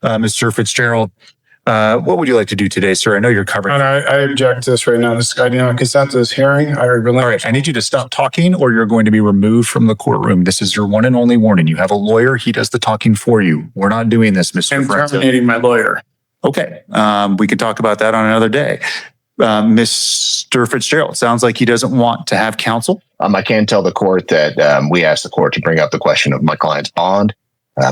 Mr. Fitzgerald, what would you like to do today, sir? I know you're covering. And I object to this right now. I do not consent to this hearing. All right, I need you to stop talking or you're going to be removed from the courtroom. This is your one and only warning. You have a lawyer. He does the talking for you. We're not doing this, Mr. I'm Forenza. terminating my lawyer. Okay, we can talk about that on another day. Mr. Fitzgerald, sounds like he doesn't want to have counsel. I can tell the court that we asked the court to bring up the question of my client's bond.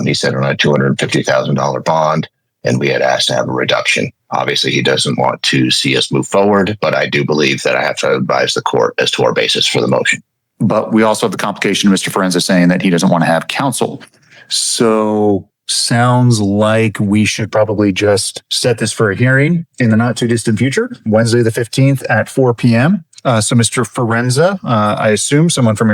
He said on a $250,000 bond, and we had asked to have a reduction. Obviously, he doesn't want to see us move forward, but I do believe that I have to advise the court as to our basis for the motion. But we also have the complication of Mr. Forenza saying that he doesn't want to have counsel. So sounds like we should probably just set this for a hearing in the not too distant future, Wednesday the 15th at 4 p.m. So Mr. Forenza, I assume someone from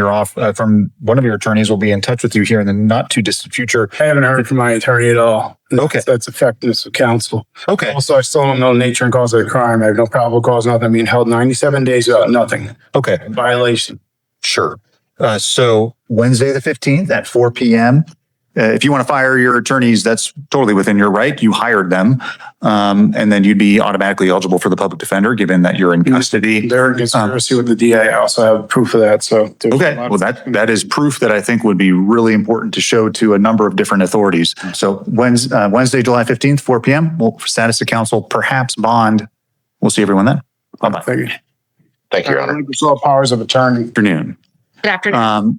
from one of your attorneys will be in touch with you here in the not too distant future. I haven't heard from my attorney at all. Okay. That's effectiveness of counsel. Okay. Also, I still don't know the nature and cause of the crime. I have no probable cause, nothing. I'm being held 97 days without nothing. Okay. Violation. Sure. So Wednesday the 15th at 4 p.m. If you want to fire your attorneys, that's totally within your right. You hired them. And then you'd be automatically eligible for the public defender, given that you're in custody. They're in conspiracy with the DA. I also have proof of that. So okay. Well, that is proof that I think would be really important to show to a number of different authorities. So Wednesday, July 15th, 4 p.m. Well, status of counsel, perhaps bond. We'll see everyone then. Bye-bye. Thank you, Your Honor. Powers of attorney. Afternoon. Good afternoon.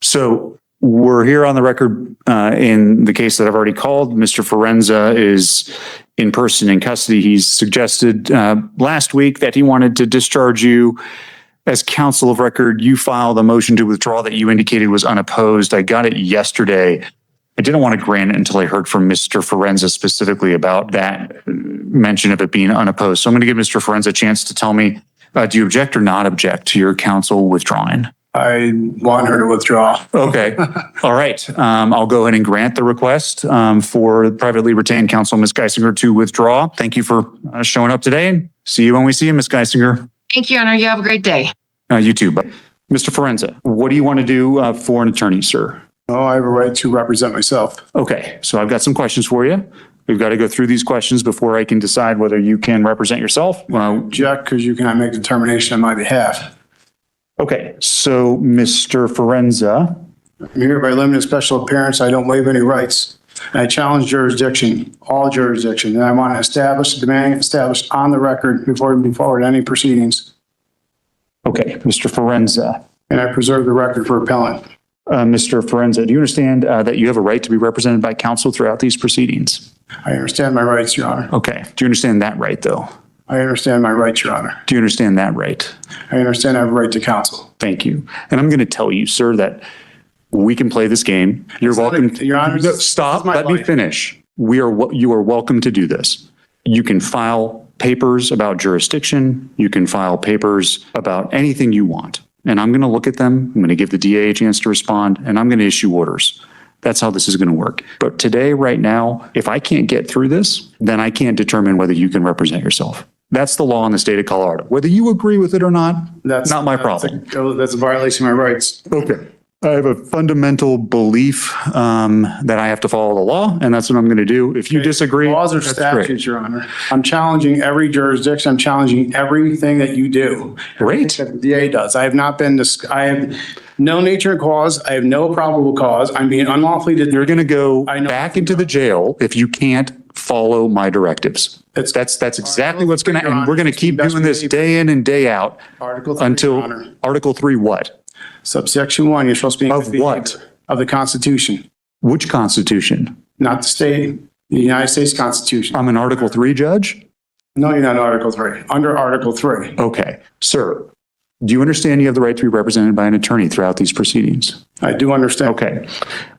So we're here on the record in the case that I've already called. Mr. Forenza is in person in custody. He's suggested last week that he wanted to discharge you as counsel of record. You filed a motion to withdraw that you indicated was unopposed. I got it yesterday. I didn't want to grant it until I heard from Mr. Forenza specifically about that mention of it being unopposed. So I'm going to give Mr. Forenza a chance to tell me, do you object or not object to your counsel withdrawing? I want her to withdraw. Okay. All right. I'll go ahead and grant the request for privately retained counsel, Ms. Geisinger, to withdraw. Thank you for showing up today. See you when we see you, Ms. Geisinger. Thank you, Your Honor. You have a great day. You too. But Mr. Forenza, what do you want to do for an attorney, sir? Oh, I have a right to represent myself. Okay. So I've got some questions for you. We've got to go through these questions before I can decide whether you can represent yourself. Object, because you cannot make a determination on my behalf. Okay, so Mr. Forenza. I'm here by limited special appearance. I don't waive any rights. I challenge jurisdiction, all jurisdiction, and I want to demand established on the record before moving forward any proceedings. Okay, Mr. Forenza. And I preserve the record for appellant. Mr. Forenza, do you understand that you have a right to be represented by counsel throughout these proceedings? I understand my rights, Your Honor. Okay, do you understand that right, though? I understand my rights, Your Honor. Do you understand that right? I understand I have a right to counsel. Thank you. And I'm going to tell you, sir, that we can play this game. You're welcome. Your Honor, stop. Let me finish. You are welcome to do this. You can file papers about jurisdiction. You can file papers about anything you want. And I'm going to look at them. I'm going to give the DA a chance to respond, and I'm going to issue orders. That's how this is going to work. But today, right now, if I can't get through this, then I can't determine whether you can represent yourself. That's the law in the state of Colorado. Whether you agree with it or not, that's not my problem. That's a violation of my rights. Okay. I have a fundamental belief that I have to follow the law, and that's what I'm going to do. If you disagree, laws or statutes, Your Honor. I'm challenging every jurisdiction. I'm challenging everything that you do. Great. That the DA does. I have not been. I have no nature and cause. I have no probable cause. I'm being unlawfully detained. You're going to go back into the jail if you can't follow my directives. That's exactly what's going to happen. We're going to keep doing this day in and day out until Article 3 what? Subsection 1, you're supposed to be. Of what? Of the Constitution. Which Constitution? Not the state, the United States Constitution. I'm an Article 3 judge? No, you're not Article 3. Under Article 3. Okay. Sir, do you understand you have the right to be represented by an attorney throughout these proceedings? I do understand. Okay.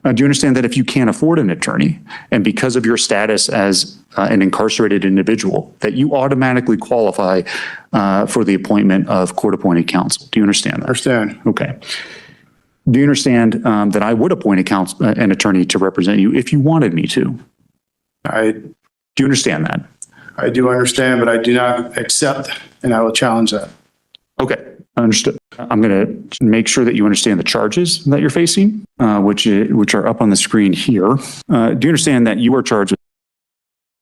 Do you understand that if you can't afford an attorney, and because of your status as an incarcerated individual, that you automatically qualify for the appointment of court-appointed counsel? Do you understand that? Understand. Okay. Do you understand that I would appoint an attorney to represent you if you wanted me to? Do you understand that? I do understand, but I do not accept, and I will challenge that. Okay. Understood. I'm going to make sure that you understand the charges that you're facing, which are up on the screen here. Do you understand that you are charged with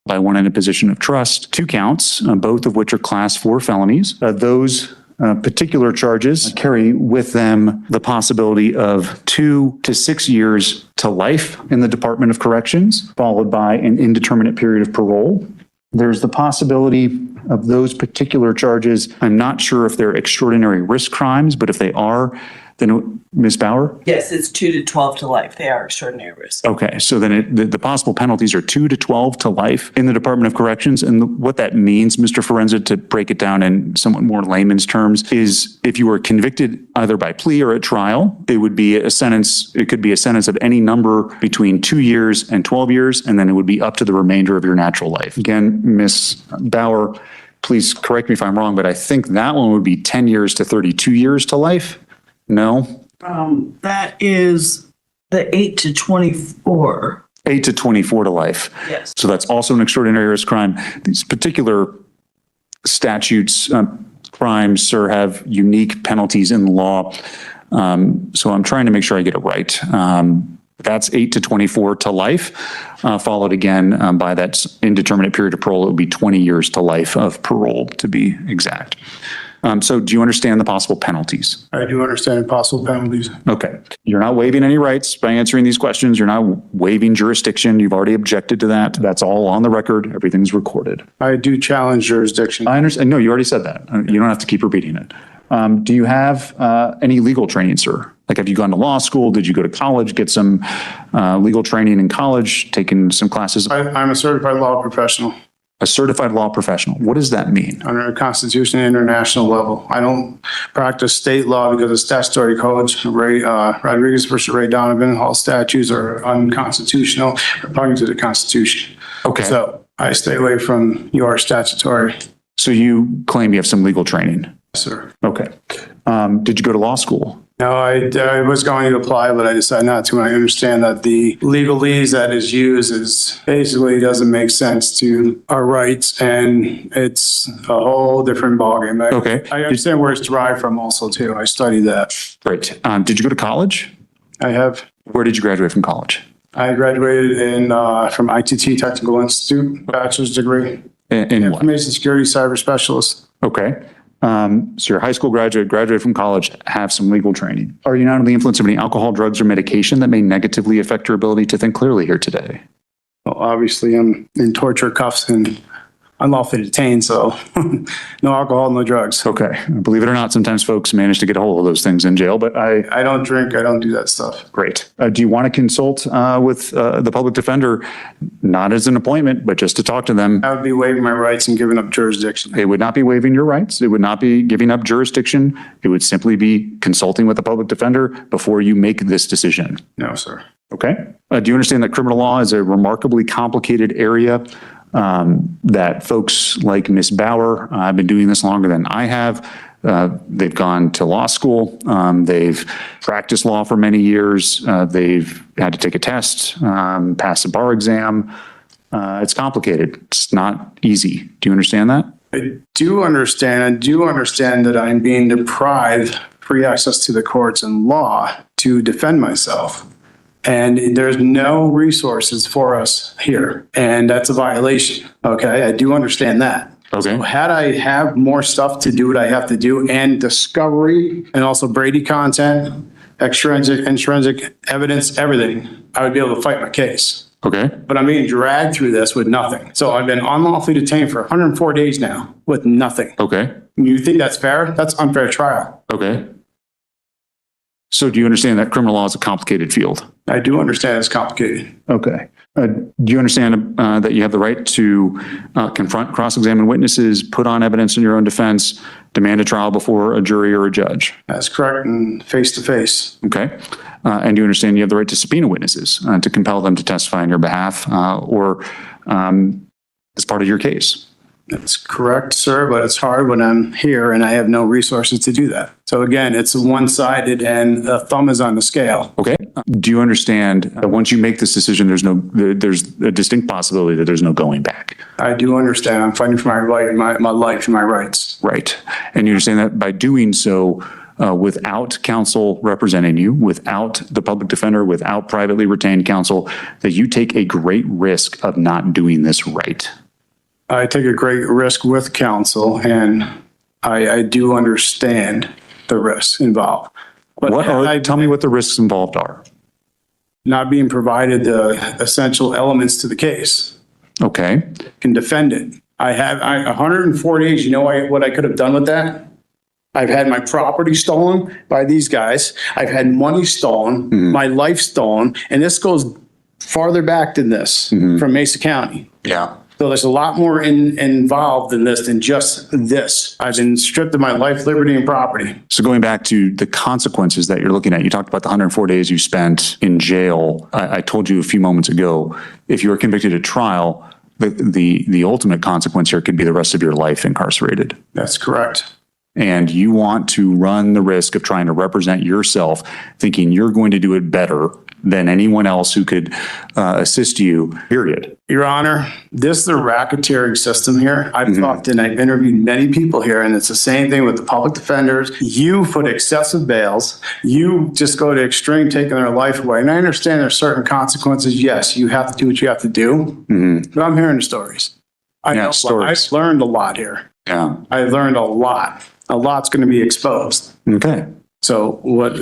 by one in a position of trust, 2 counts, both of which are class 4 felonies. Those particular charges carry with them the possibility of 2 to 6 years to life in the Department of Corrections, followed by an indeterminate period of parole. There's the possibility of those particular charges. I'm not sure if they're extraordinary risk crimes, but if they are, then Ms. Bauer? Yes, it's 2 to 12 to life. They are extraordinary risk. Okay, so then the possible penalties are 2 to 12 to life in the Department of Corrections. And what that means, Mr. Forenza, to break it down in somewhat more layman's terms, is if you were convicted either by plea or at trial, it would be a sentence, it could be a sentence of any number between 2 years and 12 years, and then it would be up to the remainder of your natural life. Again, Ms. Bauer, please correct me if I'm wrong, but I think that one would be 10 years to 32 years to life. No? That is the 8 to 24. 8 to 24 to life. Yes. So that's also an extraordinary risk crime. These particular statutes, crimes, sir, have unique penalties in the law. So I'm trying to make sure I get it right. That's 8 to 24 to life, followed again by that indeterminate period of parole. It would be 20 years to life of parole, to be exact. So do you understand the possible penalties? I do understand possible penalties. Okay. You're not waiving any rights by answering these questions. You're not waiving jurisdiction. You've already objected to that. That's all on the record. Everything's recorded. I do challenge jurisdiction. I understand. No, you already said that. You don't have to keep repeating it. Do you have any legal training, sir? Like, have you gone to law school? Did you go to college, get some legal training in college, taken some classes? I'm a certified law professional A certified law professional. What does that mean? under the Constitution and international level. I don't practice state law because of statutory codes. Rodriguez versus Ray Donovan, all statutes are unconstitutional, according to the Constitution. Okay. So I stay away from your statutory, So you claim you have some legal training. sir. Okay. Did you go to law school? No, I was going to apply, but I decided not to. I understand that the legalese that is used is basically doesn't make sense to our rights, and it's a whole different ballgame. Okay. I understand where it's derived from also, too. I studied that. Great. Did you go to college? I have. Where did you graduate from college? I graduated from ITT Technical Institute, bachelor's degree, In what? information security cyber specialist. Okay. So you're a high school graduate, graduated from college, have some legal training. Are you not under the influence of any alcohol, drugs, or medication that may negatively affect your ability to think clearly here today? Well, obviously, I'm in torture cuffs and unlawfully detained, so no alcohol, no drugs. Okay. Believe it or not, sometimes folks manage to get a hold of those things in jail, but I don't drink. I don't do that stuff. great. Do you want to consult with the public defender, not as an appointment, but just to talk to them? I would be waiving my rights and giving up jurisdiction. It would not be waiving your rights. It would not be giving up jurisdiction. It would simply be consulting with the public defender before you make this decision. No, sir. Okay. Do you understand that criminal law is a remarkably complicated area? That folks like Ms. Bauer have been doing this longer than I have. They've gone to law school. They've practiced law for many years. They've had to take a test, pass a bar exam. It's complicated. It's not easy. Do you understand that? I do understand. I do understand that I'm being deprived free access to the courts and law to defend myself. And there's no resources for us here. And that's a violation. Okay. I do understand that. Okay. So had I have more stuff to do what I have to do and discovery and also Brady content, extrinsic, intrinsic evidence, everything, I would be able to fight my case. Okay. But I'm being dragged through this with nothing. So I've been unlawfully detained for 104 days now with nothing. Okay. You think that's fair? That's unfair trial. Okay. So do you understand that criminal law is a complicated field? I do understand it's complicated. Okay. Do you understand that you have the right to confront, cross-examine witnesses, put on evidence in your own defense, demand a trial before a jury or a judge? That's correct, and face to face. Okay. And do you understand you have the right to subpoena witnesses to compel them to testify on your behalf or as part of your case? That's correct, sir, but it's hard when I'm here and I have no resources to do that. So again, it's one-sided and the thumb is on the scale. Okay. Do you understand that once you make this decision, there's a distinct possibility that there's no going back? I do understand. I'm fighting for my right, my life and my rights. Right. And you understand that by doing so, without counsel representing you, without the public defender, without privately retained counsel, that you take a great risk of not doing this right? I take a great risk with counsel, and I do understand the risks involved. But Tell me what the risks involved are. not being provided the essential elements to the case Okay. can defend it. 104 days, you know what I could have done with that? I've had my property stolen by these guys. I've had money stolen, my life stolen, and this goes farther back than this from Mesa County. Yeah. So there's a lot more involved in this than just this. I've been stripped of my life, liberty, and property. So going back to the consequences that you're looking at, you talked about the 104 days you spent in jail. I told you a few moments ago, if you were convicted at trial, the ultimate consequence here could be the rest of your life incarcerated. That's correct. And you want to run the risk of trying to represent yourself, thinking you're going to do it better than anyone else who could assist you, period. Your Honor, this is the racketeering system here. I've talked and I've interviewed many people here, and it's the same thing with the public defenders. You put excessive bails. You just go to extreme, taking their life away. And I understand there's certain consequences. Yes, you have to do what you have to do. But I'm hearing the stories. I've learned a lot here. Yeah. I've learned a lot. A lot's going to be exposed. Okay. So what?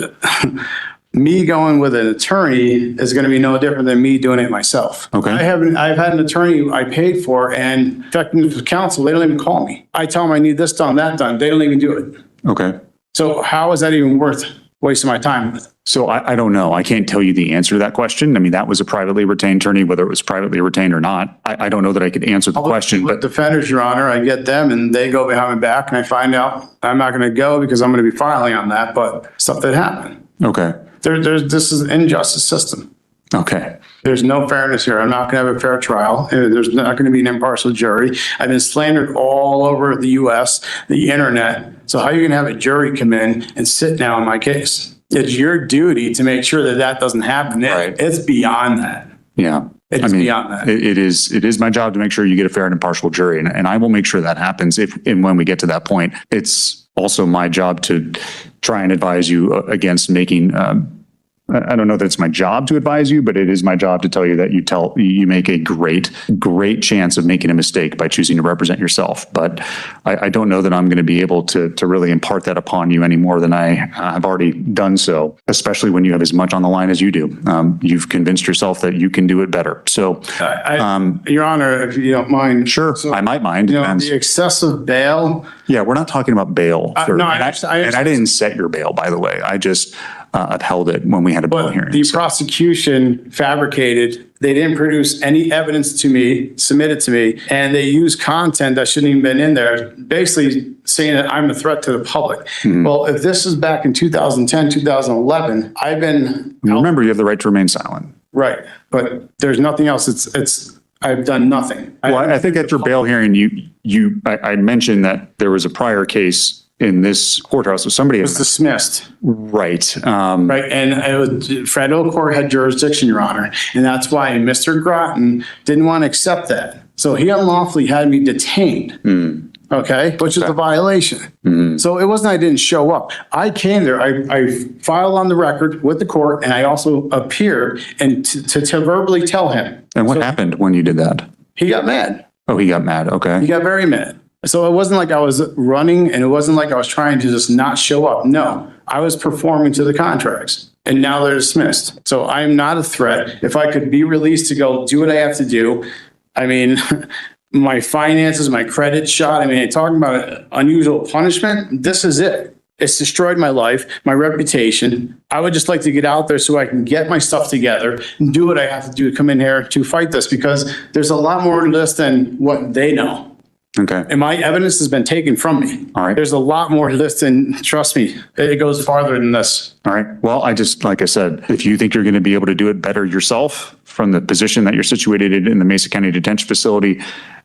Me going with an attorney is going to be no different than me doing it myself. Okay. I've had an attorney I paid for, and effective counsel, they don't even call me. I tell them I need this done, that done. They don't even do it. Okay. So how is that even worth wasting my time with? So I don't know. I can't tell you the answer to that question. I mean, that was a privately retained attorney, whether it was privately retained or not. I don't know that I could answer the question, But but defenders, Your Honor, I get them and they go behind my back and I find out I'm not going to go because I'm going to be filing on that, but stuff that happened. okay. This is an injustice system. Okay. There's no fairness here. I'm not going to have a fair trial. There's not going to be an impartial jury. I've been slandered all over the U.S., the internet. So how are you going to have a jury come in and sit now on my case? It's your duty to make sure that that doesn't happen. Right. It's beyond that. Yeah. It's beyond that. It is my job to make sure you get a fair and impartial jury. And I will make sure that happens if and when we get to that point. It's also my job to try and advise you against making, I don't know that it's my job to advise you, but it is my job to tell you that you make a great chance of making a mistake by choosing to represent yourself. But I don't know that I'm going to be able to really impart that upon you any more than I have already done so, especially when you have as much on the line as you do. You've convinced yourself that you can do it better. So, Your Honor, if you don't mind. sure, So, I might mind. the excessive bail. Yeah, we're not talking about bail. No, I and understand. I didn't set your bail, by the way. I just upheld it when we had a bail But hearing. the So- prosecution fabricated, they didn't produce any evidence to me, submitted to me, and they used content that shouldn't even been in there, basically saying that I'm a threat to the public. Well, if this is back in 2010, 2011, I've been Remember, you have the right to remain silent. right, but there's nothing else. I've done nothing. Well, I think at your bail hearing, I mentioned that there was a prior case in this courthouse, so somebody was dismissed. right. Right, and it was, federal court had jurisdiction, Your Honor, and that's why Mr. Groton didn't want to accept that. So he unlawfully had me detained, okay, which is a violation. So it wasn't I didn't show up. I came there, I filed on the record with the court, and I also appeared and to verbally tell him. And what happened when you did that? He got mad. Oh, he got mad. He Okay. got very mad. So it wasn't like I was running and it wasn't like I was trying to just not show up. No, I was performing to the contracts and now they're dismissed. So I'm not a threat. If I could be released to go do what I have to do, I mean, my finances, my credit shot, I mean, talking about unusual punishment, this is it. It's destroyed my life, my reputation. I would just like to get out there so I can get my stuff together and do what I have to do to come in here to fight this because there's a lot more to this than what they know. Okay. And my evidence has been taken from me. All right. There's a lot more to this than, trust me, it goes farther than this. All right. Well, like I said, if you think you're going to be able to do it better yourself from the position that you're situated in the Mesa County Detention Facility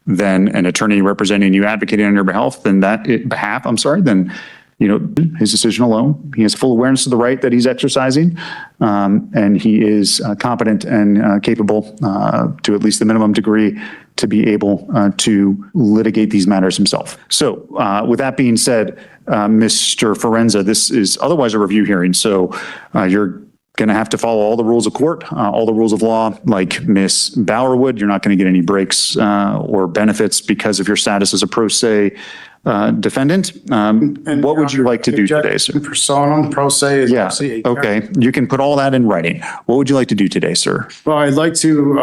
than an attorney representing you advocating on your behalf, then his decision alone, he has full awareness of the right that he's exercising, and he is competent and capable to at least the minimum degree to be able to litigate these matters himself. So with that being said, Mr. Forenza, this is otherwise a review hearing. So you're going to have to follow all the rules of court, all the rules of law, like Miss Bauer would. You're not going to get any breaks or benefits because of your status as a pro se defendant. What would you like to do today, sir? Personam, pro se is Yeah, obviously okay. You can put all that in writing. What would you like to do today, sir? Well, I'd like to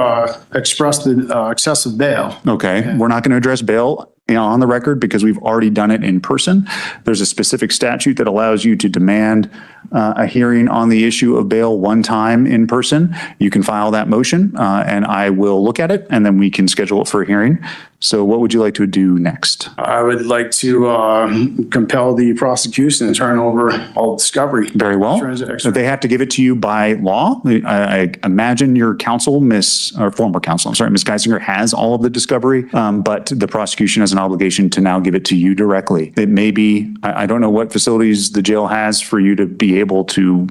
express the excessive bail. Okay, we're not going to address bail on the record because we've already done it in person. There's a specific statute that allows you to demand a hearing on the issue of bail one time in person. You can file that motion and I will look at it and then we can schedule it for a hearing. So what would you like to do next? I would like to compel the prosecution to turn over all discovery. Very well. Transactions. They have to give it to you by law. I imagine your counsel, former counsel, I'm sorry, Ms. Geisinger has all of the discovery, but the prosecution has an obligation to now give it to you directly. It may be, I don't know what facilities the jail has for you to be able to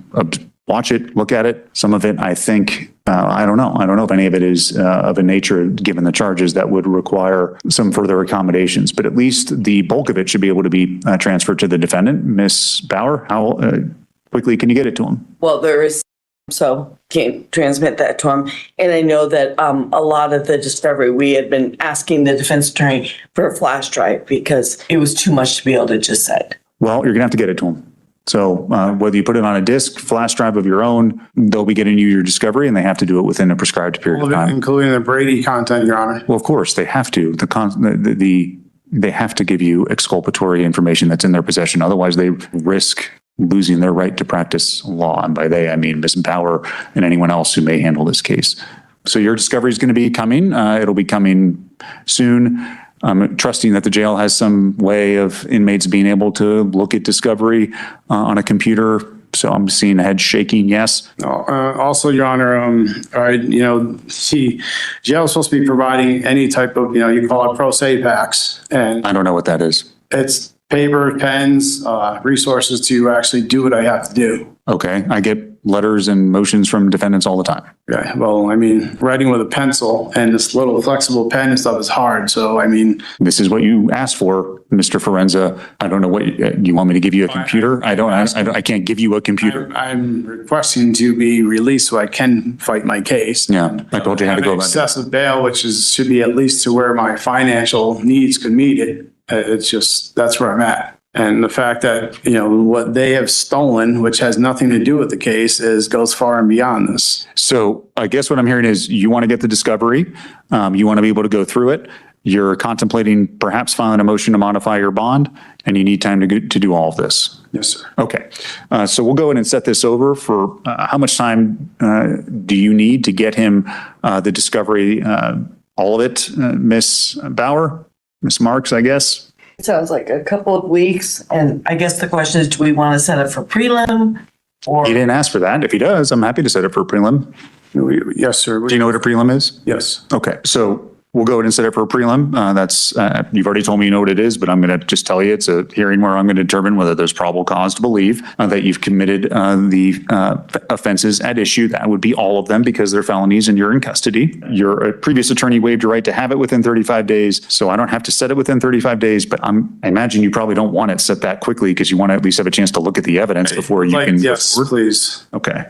watch it, look at it. Some of it, I think, I don't know. I don't know if any of it is of a nature, given the charges, that would require some further accommodations. But at least the bulk of it should be able to be transferred to the defendant. Ms. Bauer, how quickly can you get it to him? Well, there is, so can't transmit that to him. And I know that a lot of the discovery, we had been asking the defense attorney for a flash drive because it was too much to be able to just send. Well, you're going to have to get it to him. So whether you put it on a disk, flash drive of your own, they'll be getting you your discovery and they have to do it within a prescribed period of time. Including the Brady content, Your Honor. Well, of course, they have to. They have to give you exculpatory information that's in their possession. Otherwise, they risk losing their right to practice law. And by they, I mean Ms. Bauer and anyone else who may handle this case. So your discovery is going to be coming. It'll be coming soon. I'm trusting that the jail has some way of inmates being able to look at discovery on a computer. So I'm seeing heads shaking. Yes. Also, Your Honor, jail is supposed to be providing any type of, you call it pro se packs. And I don't know what that is. it's paper, pens, resources to actually do what I have to do. Okay. I get letters and motions from defendants all the time. Yeah, well, writing with a pencil and this little flexible pen and stuff is hard. So, This is what you asked for, Mr. Forenza. I don't know what you want me to give you a computer. I can't give you a computer. I'm requesting to be released so I can fight my case. Yeah, I told you how to go about it. Excessive bail, which should be at least to where my financial needs could meet it. It's just, that's where I'm at. And the fact that, what they have stolen, which has nothing to do with the case, goes far and beyond this. So I guess what I'm hearing is you want to get the discovery. You want to be able to go through it. You're contemplating perhaps filing a motion to modify your bond, and you need time to do all of this. Yes, sir. Okay. So we'll go ahead and set this over for how much time do you need to get him the discovery, all of it, Miss Bauer, Miss Marks, I guess? It sounds like a couple of weeks. And I guess the question is, do we want to set it for prelim or? He didn't ask for that. If he does, I'm happy to set it for a prelim. Yes, sir. Do you know what a prelim is? Yes. Okay. So we'll go ahead and set it for a prelim. You've already told me you know what it is, but I'm going to just tell you it's a hearing where I'm going to determine whether there's probable cause to believe that you've committed the offenses at issue. That would be all of them because they're felonies and you're in custody. Your previous attorney waived your right to have it within 35 days. So I don't have to set it within 35 days, but I imagine you probably don't want it set that quickly because you want to at least have a chance to look at the evidence before you can. Yes, please. Okay.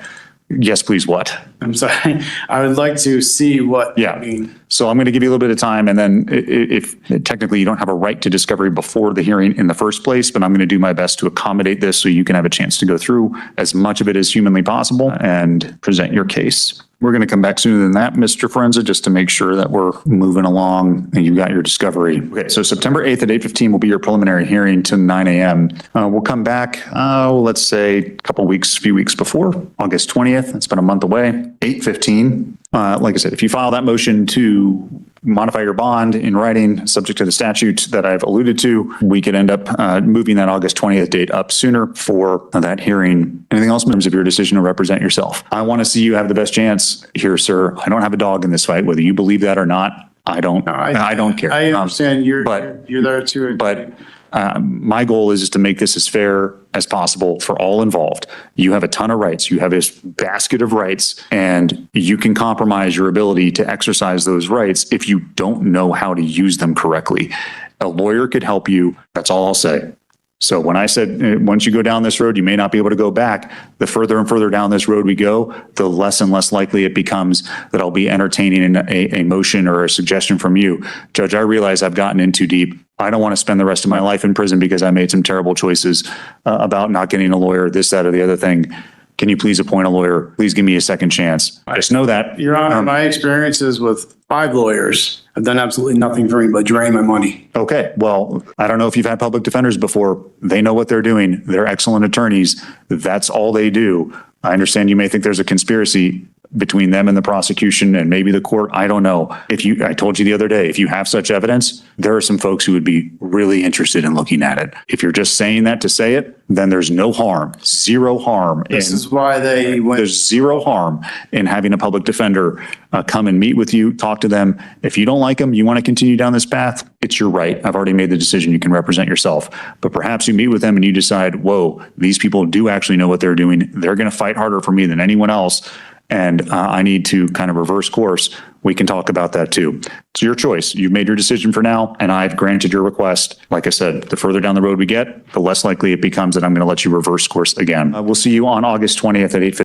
Yes, please. What? I'm sorry. I would like to see what. Yeah. So I'm going to give you a little bit of time. And then if technically you don't have a right to discovery before the hearing in the first place, but I'm going to do my best to accommodate this so you can have a chance to go through as much of it as humanly possible and present your case. We're going to come back sooner than that, Mr. Forenza, just to make sure that we're moving along and you got your discovery. Okay, so September 8th at 8:15 will be your preliminary hearing to 9 a.m. We'll come back, let's say a few weeks before, August 20th. It's been a month away, 8:15. Like I said, if you file that motion to modify your bond in writing, subject to the statute that I've alluded to, we could end up moving that August 20th date up sooner for that hearing. Anything else in terms of your decision to represent yourself? I want to see you have the best chance here, sir. I don't have a dog in this fight, whether you believe that or not. I don't care. I understand you're but there to. But my goal is just to make this as fair as possible for all involved. You have a ton of rights. You have this basket of rights, and you can compromise your ability to exercise those rights if you don't know how to use them correctly. A lawyer could help you. That's all I'll say. So when I said, once you go down this road, you may not be able to go back. The further and further down this road we go, the less and less likely it becomes that I'll be entertaining a motion or a suggestion from you. Judge, I realize I've gotten in too deep. I don't want to spend the rest of my life in prison because I made some terrible choices about not getting a lawyer, this, that, or the other thing. Can you please appoint a lawyer? Please give me a second chance. I just know that. Your Honor, my experiences with 5 lawyers have done absolutely nothing for me but drain my money. Okay, well, I don't know if you've had public defenders before. They know what they're doing. They're excellent attorneys. That's all they do. I understand you may think there's a conspiracy between them and the prosecution and maybe the court. I don't know. I told you the other day, if you have such evidence, there are some folks who would be really interested in looking at it. If you're just saying that to say it, then there's no harm, zero harm. This is why they went. There's zero harm in having a public defender come and meet with you, talk to them. If you don't like them, you want to continue down this path, it's your right. I've already made the decision. You can represent yourself. But perhaps you meet with them and you decide, whoa, these people do actually know what they're doing. They're going to fight harder for me than anyone else. And I need to kind of reverse course. We can talk about that too. It's your choice. You've made your decision for now, and I've granted your request. Like I said, the further down the road we get, the less likely it becomes that I'm going to let you reverse course again. We'll see you on August 20th at 8:15.